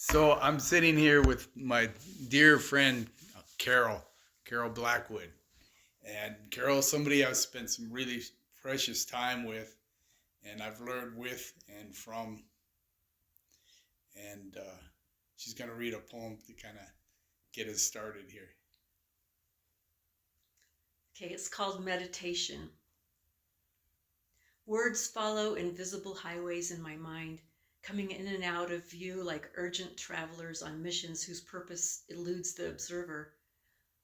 So I'm sitting here with my dear friend Carol Blackwood, and Carol, somebody I've spent some really precious time with, and I've learned with and from, and she's gonna read a poem to kind of get us started here. Okay, it's called Meditation. Words follow invisible highways in my mind, coming in and out of view like urgent travelers on missions whose purpose eludes the observer.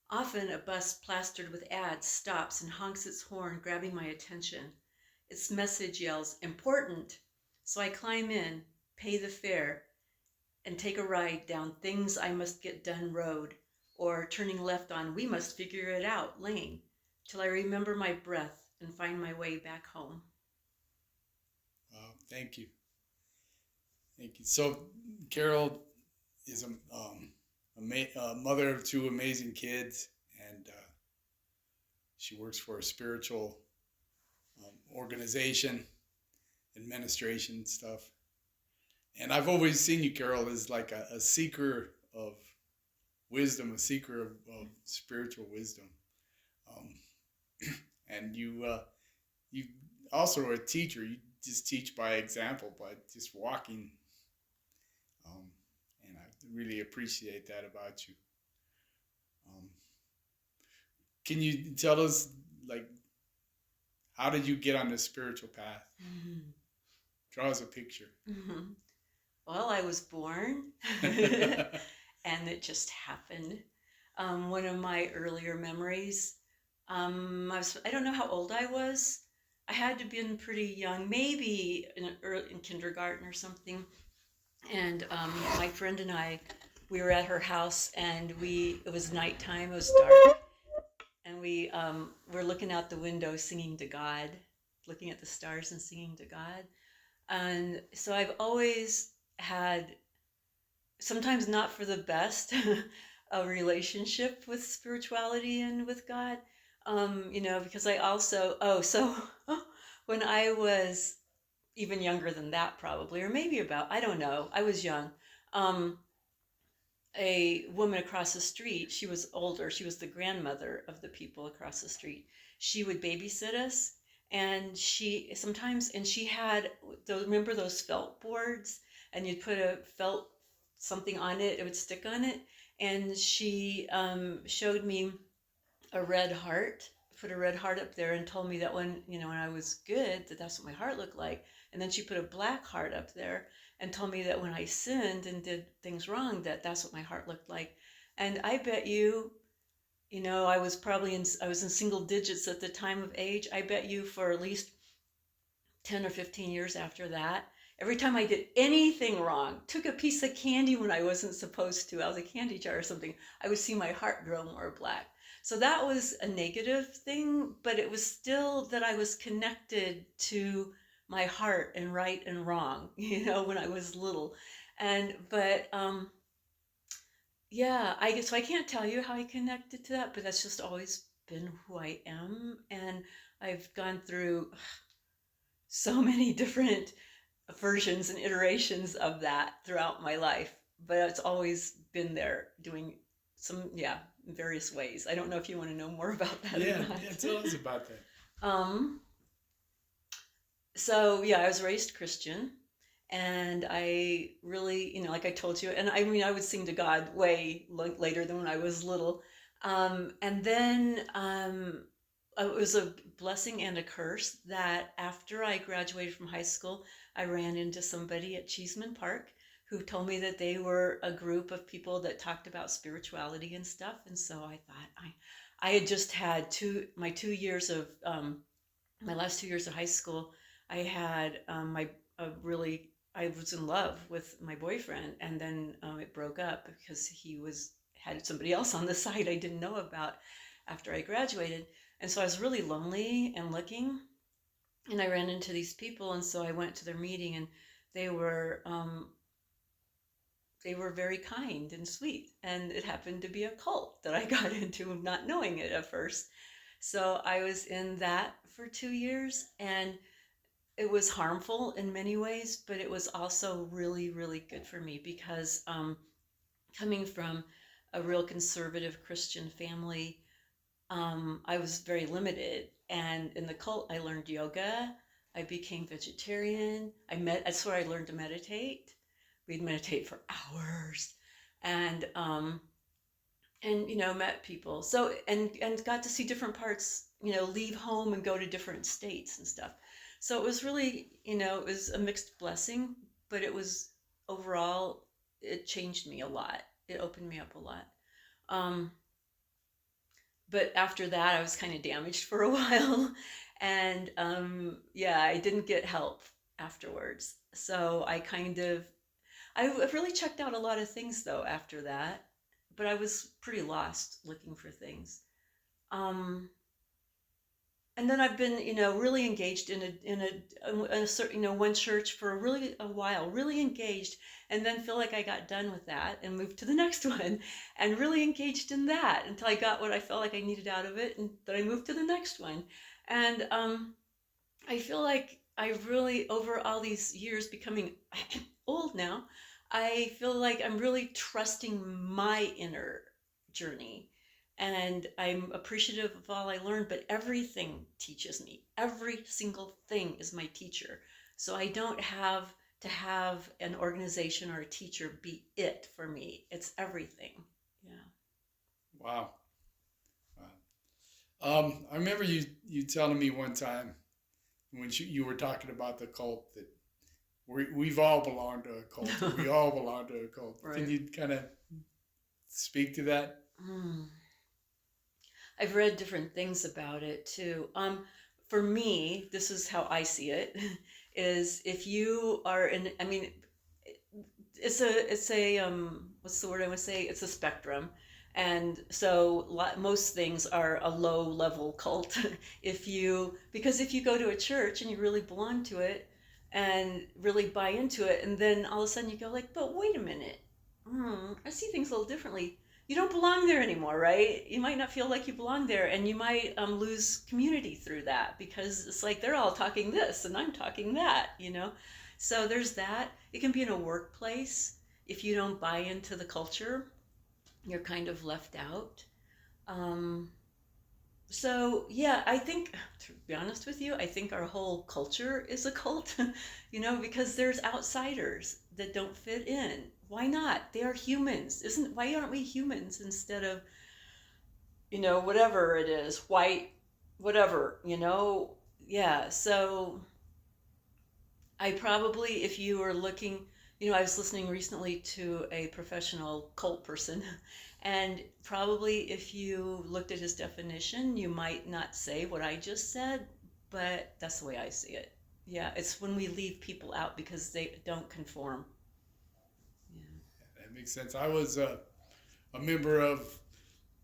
Often a bus plastered with ads stops and honks its horn, grabbing my attention. Its message yells, "Important!" So I climb in, pay the fare, and take a ride down Things I Must Get Done Road, or turning left on We Must Figure It Out Lane, till I remember my breath and find my way back home. Thank you, thank you. So Carol is a mother of two amazing kids, and she works for a spiritual organization, administration stuff. And I've always seen you, Carol, as like a seeker of wisdom, a seeker of spiritual wisdom. Um, and you also are a teacher. You just teach by example, by just walking. Um, and I really appreciate that about you. Um, can you tell us, like, how did you get on this spiritual path? Mm-hmm. Draw us a picture. Mm-hmm. Well, I was born and it just happened. One of my earlier memories, I don't know how old I was. I had to have been pretty young, maybe in kindergarten or something. And my friend and I, we were at her house, and it was nighttime, it was dark, and we were looking out the window singing to God, looking at the stars and singing to God. And so I've always had, sometimes not for the best, a relationship with spirituality and with God. Because I also, when I was even younger than that, probably, or maybe about, I don't know, I was young. Um, a woman across the street, she was older, she was the grandmother of the people across the street. She would babysit us, and she had those, remember those felt boards, and you'd put a felt something on it, it would stick on it. And she showed me a red heart, put a red heart up there, and told me that when I was good, that's what my heart looked like. And then she put a black heart up there and told me that when I sinned and did things wrong, that's what my heart looked like. And I bet I was in single digits at the time of age. I bet you for at least 10 or 15 years after that, every time I did anything wrong, took a piece of candy when I wasn't supposed to, I was a candy jar or something, I would see my heart grow more black. So that was a negative thing, but it was still that I was connected to my heart and right and wrong, when I was little. But yeah, I can't tell you how I connected to that, but that's just always been who I am. And I've gone through so many different versions and iterations of that throughout my life, but it's always been there doing yeah, in various ways. I don't know if you want to know more about that or Yeah, not. yeah. Tell us about that. um, so yeah, I was raised Christian, and I really, like I told you, and I mean, I would sing to God way later than when I was little. And then it was a blessing and a curse that after I graduated from high school, I ran into somebody at Cheeseman Park who told me that they were a group of people that talked about spirituality and stuff. And so I thought I had just had my 2 years of my last 2 years of high school. I had I was in love with my boyfriend, and then it broke up because he had somebody else on the side I didn't know about after I graduated. And so I was really lonely and looking, and I ran into these people, and so I went to their meeting, and they were um, they were very kind and sweet, and it happened to be a cult that I got into, not knowing it at first. So I was in that for 2 years, and it was harmful in many ways, but it was also really, really good for me because coming from a real conservative Christian family, I was very limited. And in the cult, I learned yoga. I became vegetarian. That's where I learned to meditate. We'd meditate for hours, and met people. So and got to see different parts. Leave home and go to different states and stuff. So it was really, it was a mixed blessing, but it was overall, it changed me a lot. It opened me up a lot. Um, but after that, I was kind of damaged for a while. And yeah, I didn't get help afterwards. So I've really checked out a lot of things though after that, but I was pretty lost looking for things. Um, and then I've been, really engaged in a certain, one church for really a while, really engaged, and then feel like I got done with that and moved to the next one, and really engaged in that until I got what I felt like I needed out of it, and then I moved to the next one, and I feel like I've really, over all these years, becoming old now, I feel like I'm really trusting my inner journey. And I'm appreciative of all I learned, but everything teaches me. Every single thing is my teacher. So I don't have to have an organization or a teacher be it for me. It's everything. Yeah. Wow. Wow. I remember you telling me one time when you were talking about the cult that we've all belonged to a cult. We all belong to a cult. Right. Can you kind of speak to that? Mm. I've read different things about it too. For me, this is how I see it: is if you are in, I mean, it's a what's the word I would say? It's a spectrum, and so most things are a low level cult. Because if you go to a church and you really belong to it and really buy into it, and then all of a sudden you go like, but wait a minute, I see things a little differently. You don't belong there anymore, right? You might not feel like you belong there, and you might lose community through that because it's like they're all talking this and I'm talking that. So there's that. It can be in a workplace. If you don't buy into the culture, you're kind of left out. Um, so yeah, I think, to be honest with you, I think our whole culture is a cult, because there's outsiders that don't fit in. Why not? They are humans. Why aren't we humans instead of, whatever it is, white, whatever. Yeah. So I probably, if you were looking, I was listening recently to a professional cult person, and probably if you looked at his definition, you might not say what I just said, but that's the way I see it. Yeah, it's when we leave people out because they don't conform. Yeah. That makes sense. I was a member of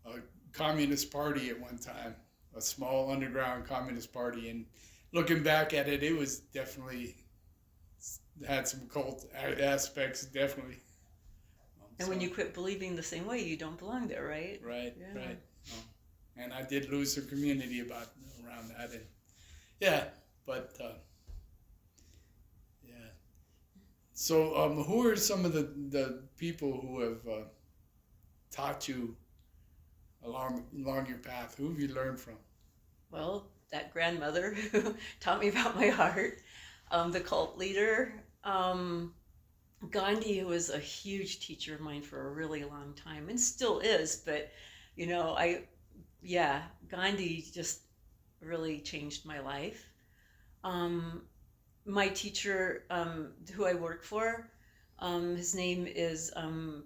a communist party at one time, a small underground communist party, and looking back at it, it was definitely had some cult aspects, definitely. And when you quit believing the same way, you don't belong there, right? Right, Yeah. right. And I did lose some community around that, and yeah, but yeah. So, who are some of the people who have taught you along your path? Who have you learned from? Well, that grandmother who taught me about my heart, the cult leader, Gandhi, who was a huge teacher of mine for a really long time and still is, but yeah, Gandhi just really changed my life. Um, my teacher, who I work for, his name is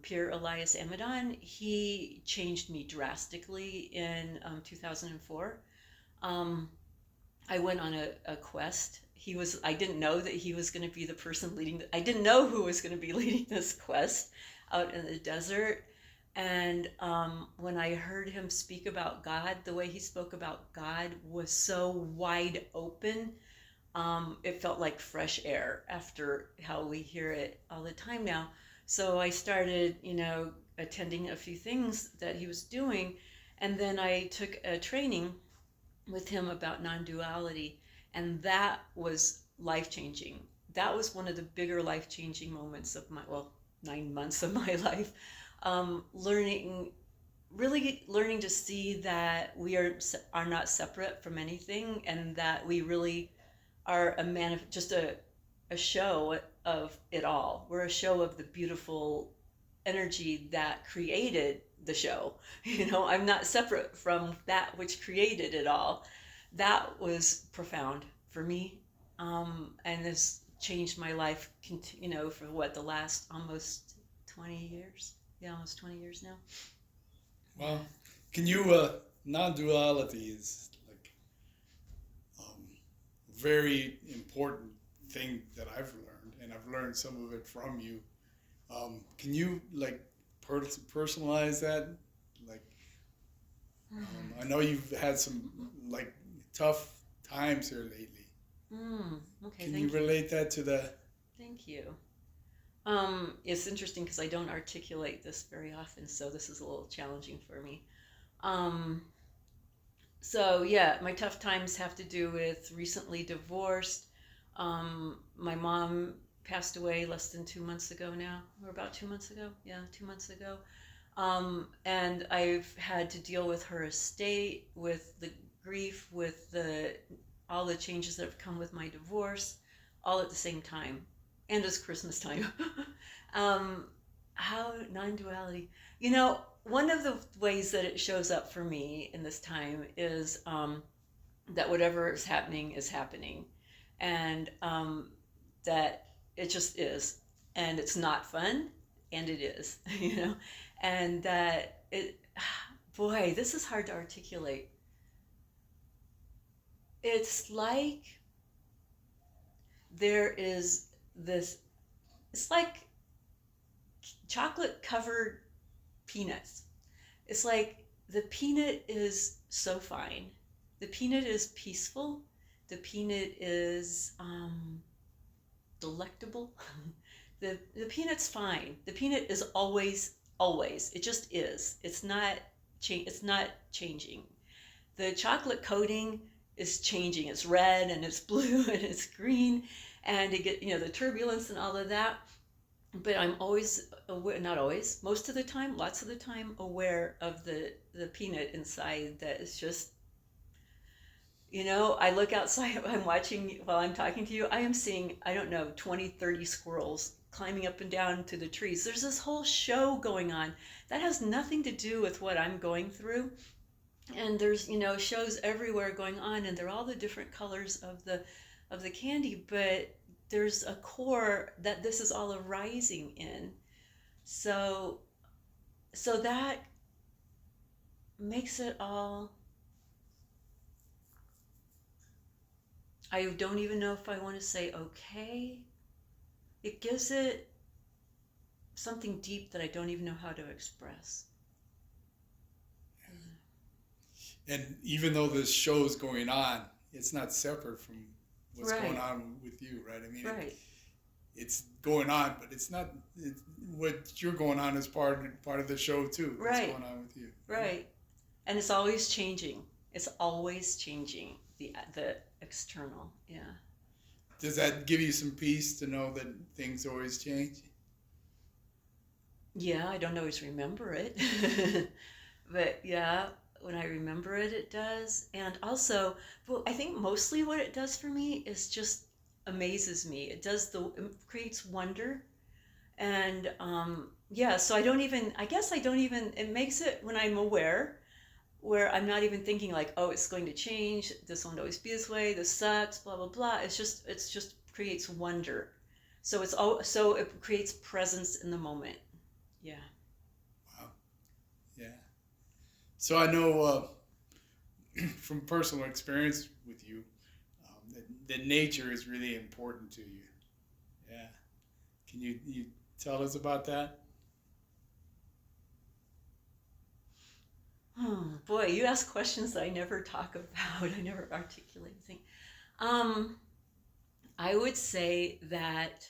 Pierre Elias Amadon. He changed me drastically in 2004. Um, I went on a quest. I didn't know that he was going to be the person I didn't know who was going to be leading this quest out in the desert. And when I heard him speak about God, the way he spoke about God was so wide open. It felt like fresh air after how we hear it all the time now. So I started, attending a few things that he was doing. And then I took a training with him about non-duality, and that was life-changing. That was one of the bigger life-changing moments of my, well, 9 months of my life. Learning, really learning to see that we are not separate from anything, and that we really are just a show of it all. We're a show of the beautiful energy that created the show. I'm not separate from that which created it all. That was profound for me, and has changed my life. For what, the last almost 20 years? Yeah, almost 20 years now. Well, can you non-duality is like very important thing that I've learned, and I've learned some of it from you. Can you like personalize that? Like, I know you've had some like tough times here lately. Okay, Can you relate that to the? Thank you. It's interesting because I don't articulate this very often, so this is a little challenging for me. So yeah, my tough times have to do with recently divorced. My mom passed away less than 2 months ago now, or about 2 months ago. Yeah, 2 months ago. And I've had to deal with her estate, with the grief, with all the changes that have come with my divorce, all at the same time, and it's Christmas time. How non-duality? One of the ways that it shows up for me in this time is that whatever is happening, and that it just is, and it's not fun, and it is, and that boy, this is hard to articulate. It's like there is this, it's like chocolate covered peanuts. It's like the peanut is so fine. The peanut is peaceful. The peanut is delectable. The peanut's fine. The peanut is always. It just is. It's not changing. The chocolate coating is changing. It's red and it's blue and it's green, and it get the turbulence and all of that. But I'm always aware, not always, most of the time, lots of the time, aware of the peanut inside that is just, I look outside, I'm watching, while I'm talking to you, I am seeing, I don't know, 20, 30 squirrels climbing up and down to the trees. There's this whole show going on that has nothing to do with what I'm going through. And there's, shows everywhere going on, and they're all the different colors of the candy, but there's a core that this is all arising in. So that makes it all, I don't even know if I want to say okay. It gives it something deep that I don't even know how to express. And even though this show's going on, it's not separate from what's going on with you, right? I mean, it's going on, but it's not. What you're going on is part of the show too. What's going on with you, right? And it's always changing. It's always changing, the external. Yeah. Does that give you some peace to know that things always change? Yeah, I don't always remember it, but yeah, when I remember it, it does. And also, well, I think mostly what it does for me is just amazes me. It creates wonder. And so it makes it, when I'm aware, where I'm not even thinking like, oh, it's going to change, this won't always be this way, this sucks, blah blah blah. It's just creates wonder. So it creates presence in the moment. Yeah. Wow. Yeah. So I know from personal experience with you that nature is really important to you. Yeah. Can you tell us about that? Oh boy, you ask questions that I never talk about. I never articulate anything. I would say that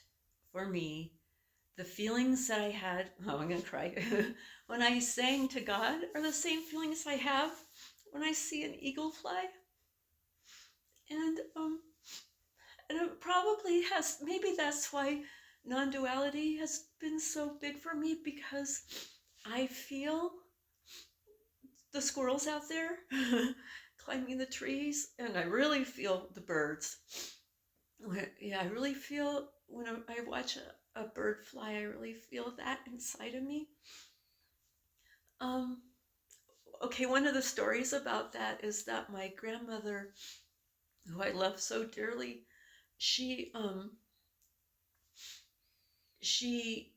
for me, the feelings that I had, I'm going to cry, when I sang to God are the same feelings I have when I see an eagle fly. And And it probably has, maybe that's why non-duality has been so big for me, because I feel the squirrels out there climbing the trees, and I really feel the birds. Yeah, I really feel when I watch a bird fly, I really feel that inside of me. Um, okay, one of the stories about that is that my grandmother, who I love so dearly, she she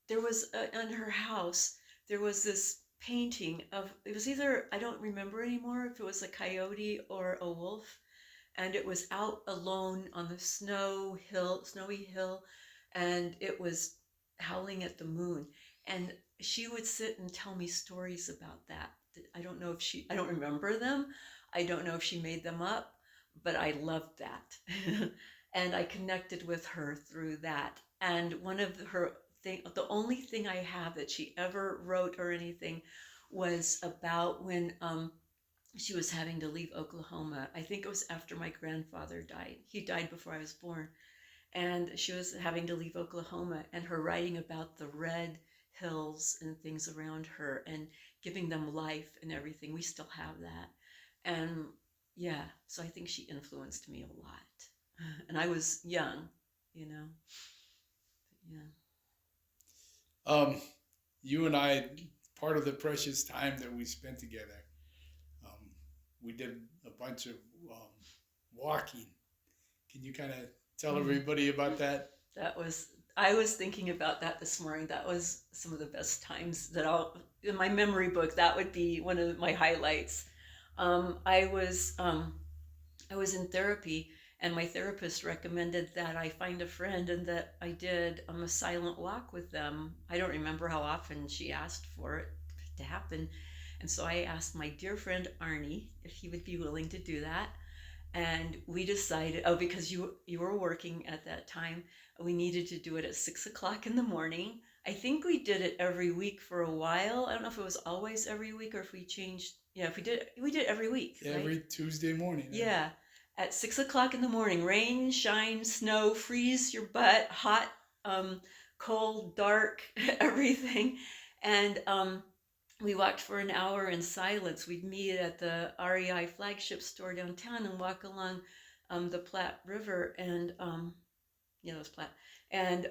there was in her house there was this painting of, it was either, I don't remember anymore if it was a coyote or a wolf, and it was out alone on the snowy hill, and it was howling at the moon. And she would sit and tell me stories about that. I don't remember them. I don't know if she made them up, but I loved that. And I connected with her through that. And one of the only thing I have that she ever wrote or anything was about when she was having to leave Oklahoma. I think it was after my grandfather died. He died before I was born. And she was having to leave Oklahoma, and her writing about the red hills and things around her and giving them life and everything. We still have that. And yeah, so I think she influenced me a lot. And I was young, you know. Yeah. Um, you and I, part of the precious time that we spent together, um, we did a bunch of um, walking. Can you kind of tell Mm. everybody about that? I was thinking about that this morning. That was some of the best times that in my memory book, that would be one of my highlights. Um, I was, um, I was in therapy, and my therapist recommended that I find a friend, and that I did a silent walk with them. I don't remember how often she asked for it to happen. And so I asked my dear friend Arnie if he would be willing to do that. And we decided, oh, because you were working at that time, we needed to do it at 6 o'clock in the morning. I think we did it every week for a while. I don't know if it was always every week or if we changed. Yeah, if we did it every week, right? Every Tuesday morning. Yeah, at 6 o'clock in the morning, rain, shine, snow, freeze your butt, hot, um, cold, dark, everything. And we walked for an hour in silence. We'd meet at the REI flagship store downtown and walk along the Platte River, and it was Platte, and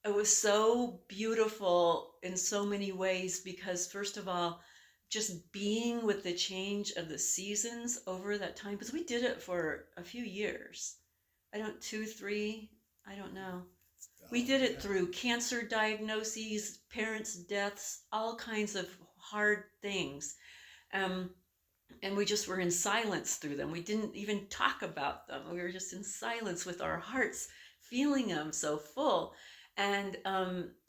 it was so beautiful in so many ways, because first of all, just being with the change of the seasons over that time, because we did it for a few years. I don't, 2, 3, I don't know. We did it Yeah. through cancer diagnoses, parents' deaths, all kinds of hard things. Um, and we just were in silence through them. We didn't even talk about them. We were just in silence with our hearts, feeling them so full. And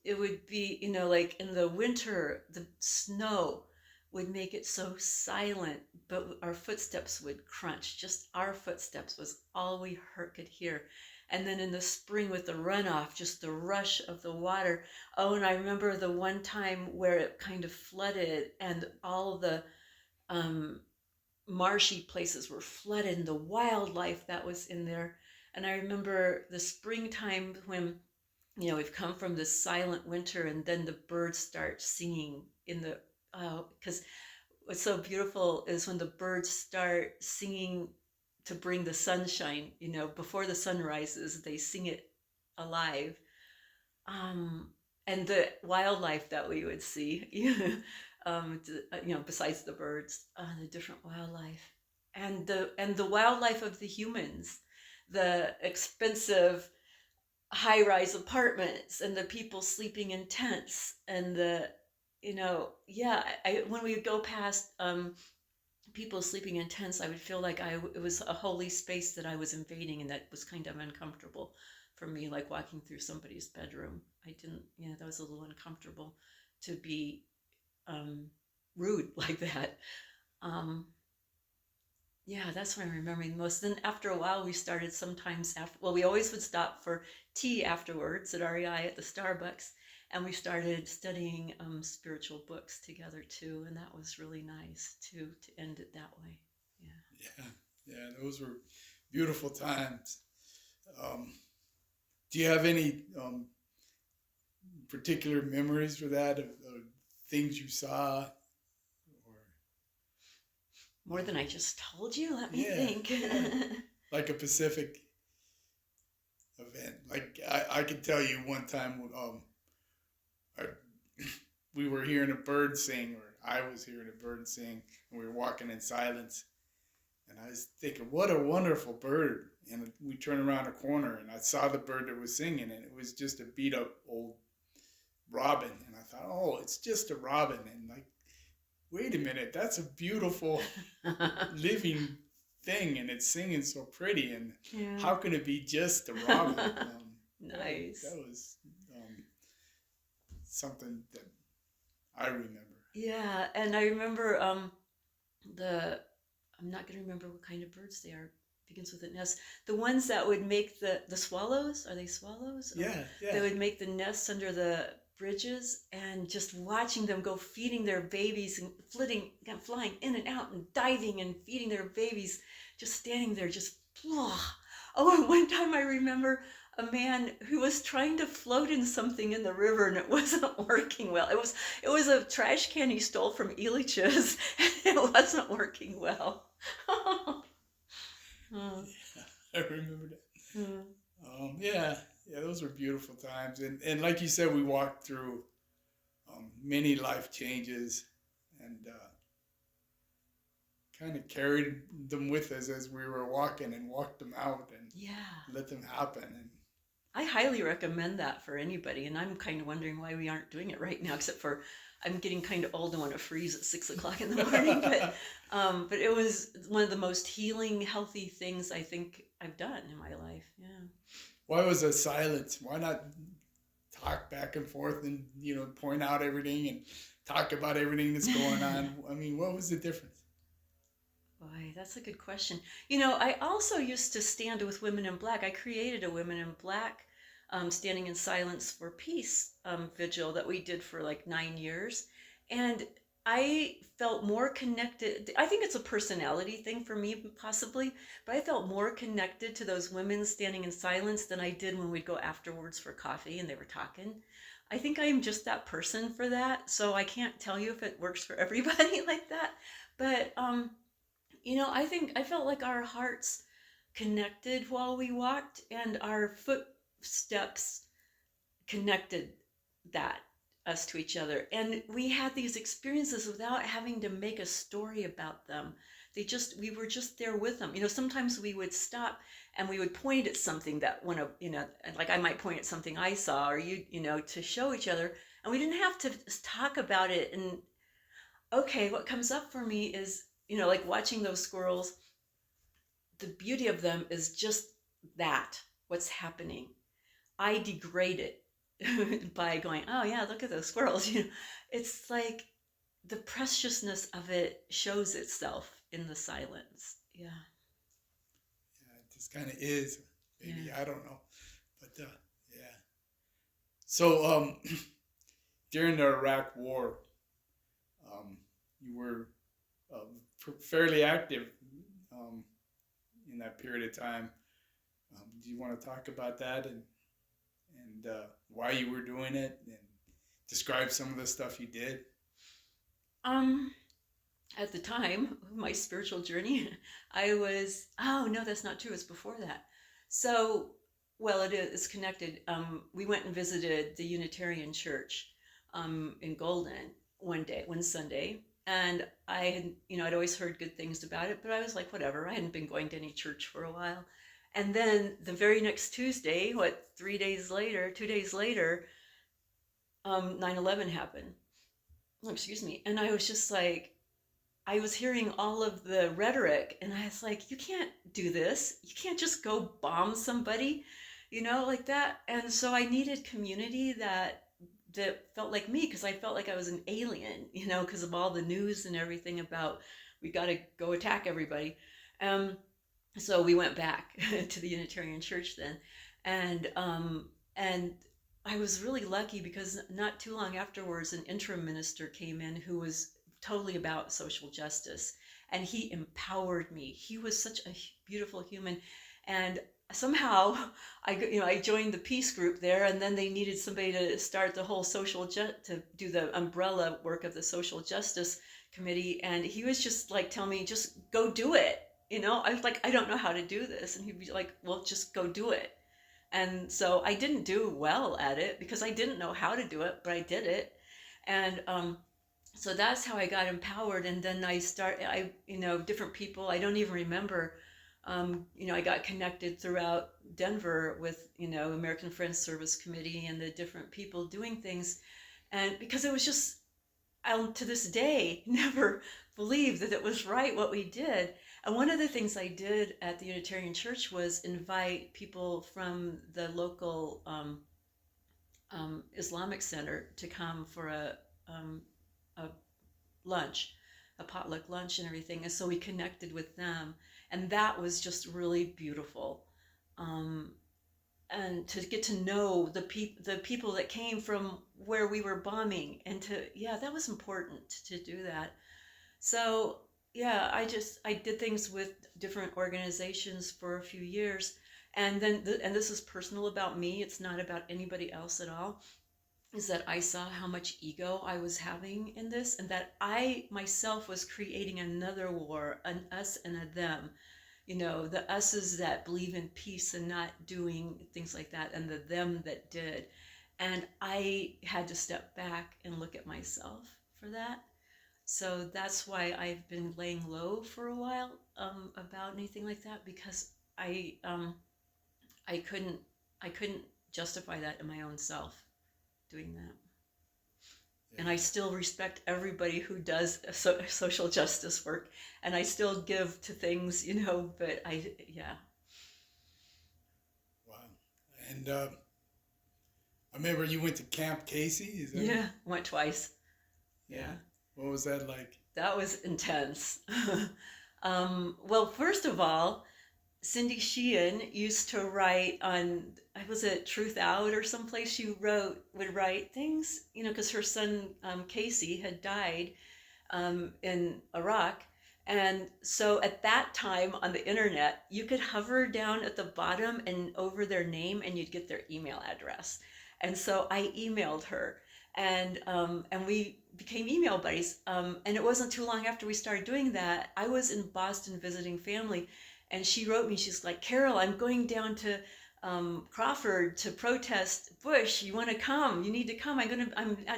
it would be, like in the winter, the snow would make it so silent, but our footsteps would crunch. Just our footsteps was all we could hear. And then in the spring with the runoff, just the rush of the water. Oh, and I remember the one time where it kind of flooded, and all the um, marshy places were flooded, and the wildlife that was in there. And I remember the springtime when, we've come from this silent winter, and then the birds start singing in the, because what's so beautiful is when the birds start singing to bring the sunshine, before the sun rises, they sing it alive. Um, and the wildlife that we would see, besides the birds, the different wildlife, and the wildlife of the humans, the expensive high-rise apartments, and the people sleeping in tents, and yeah, when we would go past people sleeping in tents, I would feel like it was a holy space that I was invading, and that was kind of uncomfortable for me, like walking through somebody's bedroom. I didn't, that was a little uncomfortable to be rude like that. Um, yeah, that's what I'm remembering most. Then after a while, we started sometimes we always would stop for tea afterwards at REI at the Starbucks, and we started studying spiritual books together too, and that was really nice to end it that way. Yeah. Yeah, yeah, those were beautiful times. Um, do you have any particular memories for that of things you saw, or More than I just told you? Let me yeah, think. yeah, like a Pacific event? Like I could tell you one time, I, we were hearing a bird sing, or I was hearing a bird sing, and we were walking in silence. And I was thinking, what a wonderful bird. And we turned around a corner, and I saw the bird that was singing, and it was just a beat up old robin. And I thought, oh, it's just a robin. And like, wait a minute, that's a beautiful living thing, and it's singing so pretty. And Yeah. how can it be just a robin? Nice. That was something that I remember. Yeah, and I remember the I'm not going to remember what kind of birds they are. Begins with an S. The ones that would make the swallows. Are they swallows? Yeah, yeah. They would make the nests under the bridges, and just watching them go feeding their babies and flying in and out and diving and feeding their babies, just standing there, just blah. Oh, and one time I remember a man who was trying to float in something in the river, and it wasn't working well. It was a trash can he stole from Elitch's, and it wasn't working well. Oh. I remember that. Mm. Yeah, those were beautiful times, and like you said, we walked through many life changes, and kind of carried them with us as we were walking, and walked them out, and Yeah. let them happen. And I highly recommend that for anybody, and I'm kind of wondering why we aren't doing it right now, except for I'm getting kind of old and want to freeze at 6 o'clock in the morning. But it was one of the most healing, healthy things I think I've done in my life. Yeah. why was there silence? Why not talk back and forth, and point out everything, and talk about everything that's going on? I mean, what was the difference? Boy, that's a good question. I also used to stand with Women in Black. I created a Women in Black Standing in Silence for Peace vigil that we did for like 9 years. And I felt more connected. I think it's a personality thing for me, possibly, but I felt more connected to those women standing in silence than I did when we'd go afterwards for coffee and they were talking. I think I'm just that person for that. So I can't tell you if it works for everybody like that. But, I felt like our hearts connected while we walked, and our footsteps connected that us to each other, and we had these experiences without having to make a story about them. We were just there with them. Sometimes we would stop and we would point at something that like I might point at something I saw, or to show each other, and we didn't have to talk about it. And okay, what comes up for me is, like watching those squirrels, the beauty of them is just that, what's happening. I degrade it by going, oh yeah, look at those squirrels. It's like the preciousness of it shows itself in the silence. Yeah. Yeah, it just kind of is. Maybe, Yeah. I don't know, but yeah. So during the Iraq War, you were fairly active in that period of time. Do you want to talk about that, and why you were doing it, and describe some of the stuff you did? At the time of my spiritual journey, oh no, that's not true. It's before that. So, well, it's connected. We went and visited the Unitarian Church in Golden one Sunday. And I had, I'd always heard good things about it, but I was like, whatever. I hadn't been going to any church for a while. And then the very next Tuesday, 2 days later, 9/11 happened. Oh, excuse me. And I was just like, I was hearing all of the rhetoric, and I was like, you can't do this. You can't just go bomb somebody, like that. And so I needed community that felt like me, because I felt like I was an alien, because of all the news and everything about we got to go attack everybody. So we went back to the Unitarian Church then, and I was really lucky, because not too long afterwards, an interim minister came in who was totally about social justice, and he empowered me. He was such a beautiful human, and somehow I joined the peace group there, and then they needed somebody to start the whole to do the umbrella work of the social justice committee, and he was just like telling me, just go do it. I was like, I don't know how to do this, and he'd be like, well, just go do it. And so I didn't do well at it because I didn't know how to do it, but I did it. And so that's how I got empowered. And then different people, I don't even remember. I got connected throughout Denver with, American Friends Service Committee and the different people doing things. And because it was just, I'll to this day never believe that it was right what we did. And one of the things I did at the Unitarian Church was invite people from the local Islamic Center to come for a lunch, a potluck lunch and everything. And so we connected with them. And that was just really beautiful. And to get to know the people that came from where we were bombing, and that was important to do that. So yeah, I did things with different organizations for a few years, and then and this is personal about me, it's not about anybody else at all, is that I saw how much ego I was having in this, and that I myself was creating another war, an us and a them. The us's that believe in peace and not doing things like that, and the them that did. And I had to step back and look at myself for that. So that's why I've been laying low for a while about anything like that, because I couldn't justify that in my own self doing that. And I still respect everybody who does social justice work, and I still give to things, but Wow. And I remember you went to Camp Casey. Is that yeah, went twice. Yeah. What was that like? That was intense. Well, first of all, Cindy Sheehan used to write on, was it Truth Out or someplace, she would write things, because her son Casey had died in Iraq. And so at that time on the internet, you could hover down at the bottom and over their name and you'd get their email address. And so I emailed her, and we became email buddies. And it wasn't too long after we started doing that, I was in Boston visiting family, and she wrote me, she's like, Carol, I'm going down to Crawford to protest Bush. You want to come? You need to come. I'm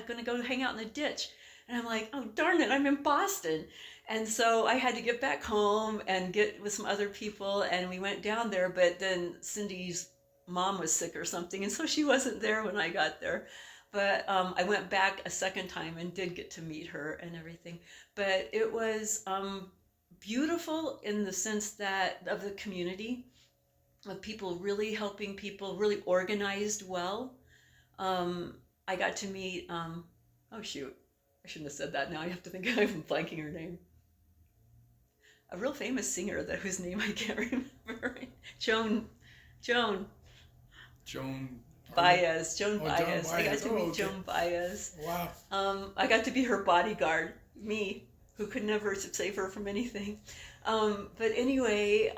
gonna go hang out in the ditch. And I'm like, oh darn it, I'm in Boston. And so I had to get back home and get with some other people, and we went down there. But then Cindy's mom was sick or something, and so she wasn't there when I got there. But I went back a second time and did get to meet her and everything. But it was beautiful in the sense that of the community, of people really helping people, really organized well. I got to meet, oh shoot, I shouldn't have said that now. I have to think, I'm blanking her name. A real famous singer whose name I can't remember. Joan Baez. Joan Baez. I got to meet Joan Baez. Wow. I got to be her bodyguard, me, who could never save her from anything. But anyway,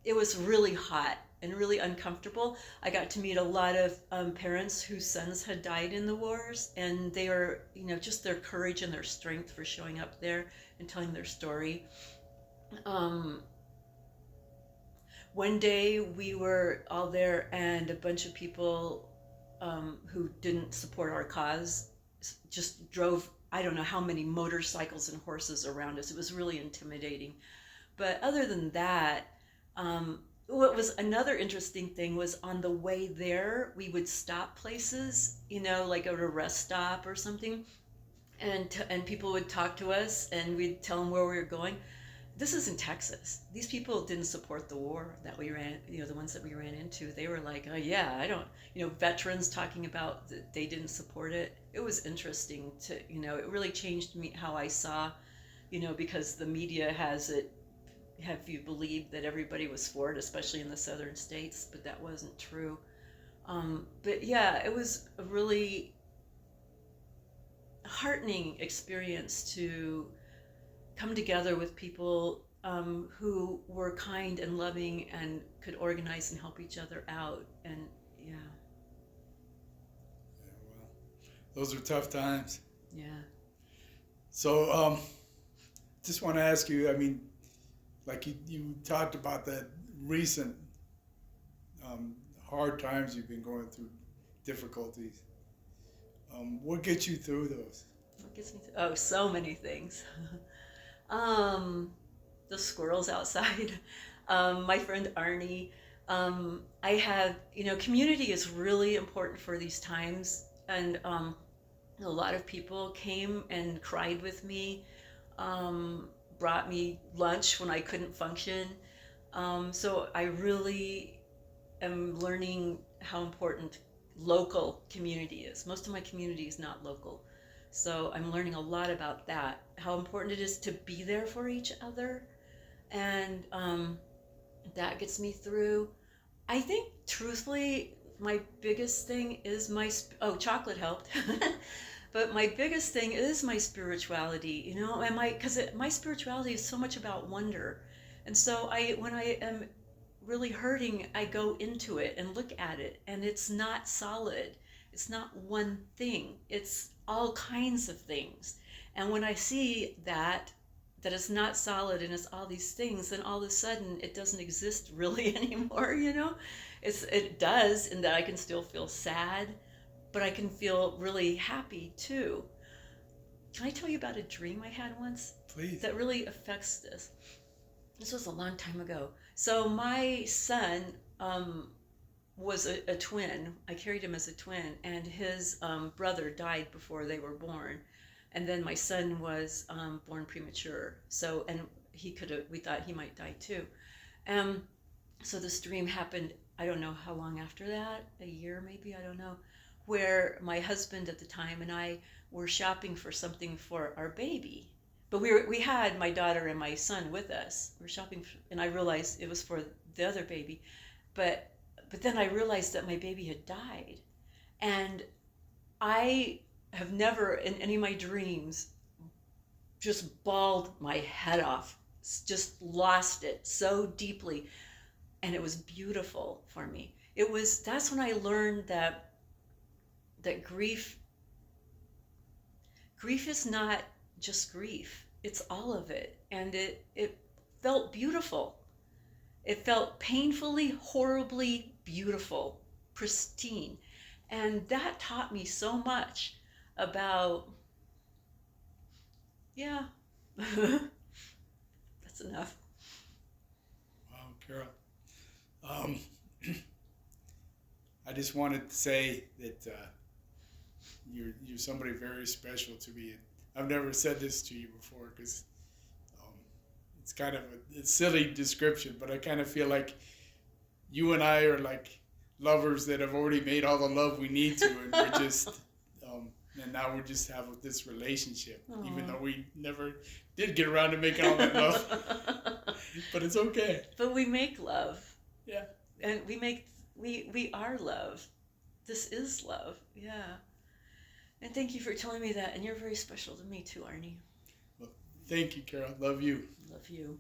it was really hot and really uncomfortable. I got to meet a lot of parents whose sons had died in the wars, and they are, just their courage and their strength for showing up there and telling their story. One day we were all there, and a bunch of people who didn't support our cause just drove, I don't know how many motorcycles and horses around us. It was really intimidating. But other than that, what was another interesting thing was on the way there, we would stop places, like at a rest stop or something, and people would talk to us, and we'd tell them where we were going. This is in Texas. These people didn't support the war that we ran, the ones that we ran into. They were like, oh yeah, I don't, veterans talking about that they didn't support it. It was interesting to, it really changed me how I saw, because the media has it, have you believed that everybody was for it, especially in the southern states, but that wasn't true. But yeah, it was a really heartening experience to come together with people who were kind and loving and could organize and help each other out. And yeah, Yeah, well, those are tough times. yeah. So, just want to ask you. I mean, like you talked about that recent um, hard times you've been going through, difficulties. What gets you through those? What gets me oh, so many things. um, the squirrels outside. My friend Arnie. I have, community is really important for these times. And a lot of people came and cried with me, um, brought me lunch when I couldn't function. So I really am learning how important local community is. Most of my community is not local. So I'm learning a lot about that, how important it is to be there for each other. And that gets me through. I think, truthfully, my biggest thing is oh, chocolate helped. But my biggest thing is my spirituality, and because my spirituality is so much about wonder. And so when I am really hurting, I go into it and look at it, and it's not solid. It's not one thing. It's all kinds of things. And when I see that it's not solid and it's all these things, then all of a sudden it doesn't exist really anymore, it does, in that I can still feel sad, but I can feel really happy too. Can I tell you about a dream I had once? Please. That really affects this? This was a long time ago. So my son was a twin. I carried him as a twin, and his brother died before they were born. And then my son was born premature. So, and we thought he might die too. So this dream happened, I don't know how long after that, a year maybe, I don't know, where my husband at the time and I were shopping for something for our baby. But we had my daughter and my son with us. We were shopping, and I realized it was for the other baby. But then I realized that my baby had died. And I have never in any of my dreams just bawled my head off, just lost it so deeply. And it was beautiful for me. That's when I learned that grief is not just grief. It's all of it. And it felt beautiful. It felt painfully, horribly beautiful, pristine. And that taught me so much about, yeah, that's enough. Wow, Carol. I just wanted to say that you're somebody very special to me. I've never said this to you before because it's kind of a silly description, but I kind of feel like you and I are like lovers that have already made all the love we need to, and we're just, and now we just have this relationship, Aww. Even though we never did get around to making all that love. But it's okay. But we make love. Yeah. And we are love. This is love. Yeah. And thank you for telling me that. And you're very special to me too, Arnie. Well, thank you, Carol. Love you. Love you.